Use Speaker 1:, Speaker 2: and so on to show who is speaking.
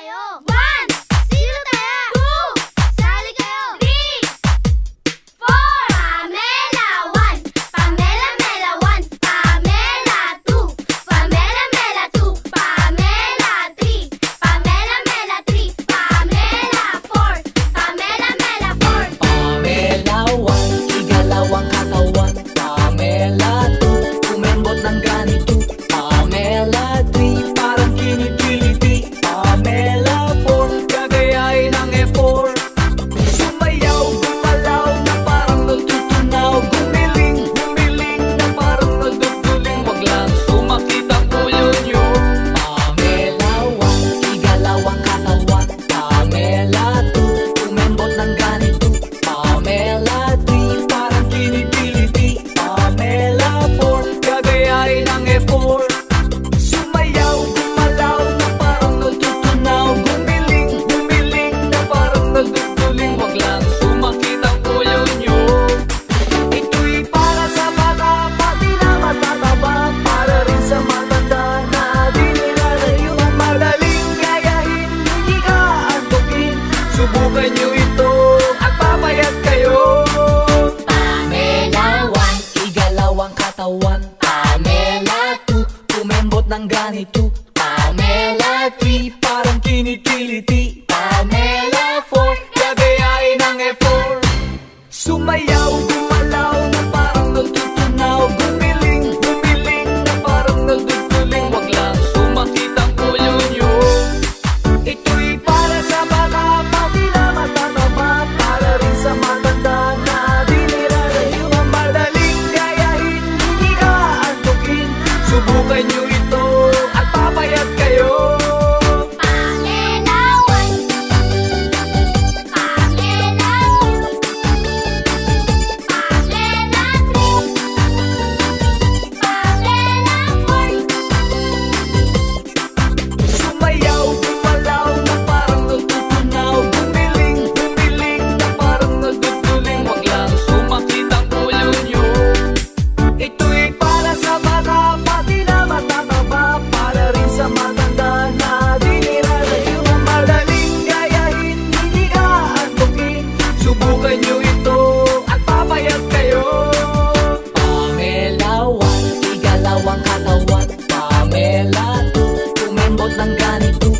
Speaker 1: kayo. 1. Sino taya? 2. Sali kayo. 3. 4. Pamela 1. Pamela Mela 1. Pamela 2. Pamela Mela 2. Pamela 3. Pamela Mela 3. Pamela 4. Pamela Mela 4.
Speaker 2: Pamela 1, igalaw ang katawan. Pamela 2, kumembot ng ganito. Pamela 3, parang kinikiliti. Pamela 4, gagayain ng E4. Sumayaw, gumalaw na parang natutunaw. Gumiling, humiling na parang naduduling. Wag lang sumakit ang ulo nyo. Pamela 1, igalaw ang katawan. Pamela 2, kumembot ng ganito. Pamela 3, parang kinikiliti. Pamela 4, gagayain ng E4. Sumayaw, gumalaw na parang natutunaw. Gumiling, humiling na parang naduduling. Wag lang sumakit ang ulo nyo. Ito'y para sa bata, pati na matataba. Para rin sa matanda na di nilalayo. Madaling gayahin, hindi ka antukin. Subukan nyo ito at papayat kayo. Pamela 1, igalaw ang katawan. Pamela 2, kumembot ng ganito. Pamela 3, parang kinikiliti. Pamela 4, gagayain ng E4. Sumayaw, gumalaw na parang natutunaw. Gumiling, humiling na parang naduduling. Wag lang sumakit ang ulo nyo. Ito'y para sa bata, pati na matataba. Para rin sa matanda na di nilalayo. Madaling gayahin, hindi ka antukin. Subukan nyo ito at papayat kayo.
Speaker 1: Pamela 1. Pamela 2. Pamela 3. Pamela 4.
Speaker 2: Sumayaw, gumalaw na parang natutunaw. Gumiling, humiling na parang naduduling. Wag lang sumakit ang ulo nyo. Ito'y para sa bata, pati na matataba. Para rin sa matanda na di nilalayo. Madaling gayahin, hindi ka antukin. Subukan nyo ito at papayat kayo. Pamela 1, igalaw ang katawan. Pamela 2, kumembot ng ganito.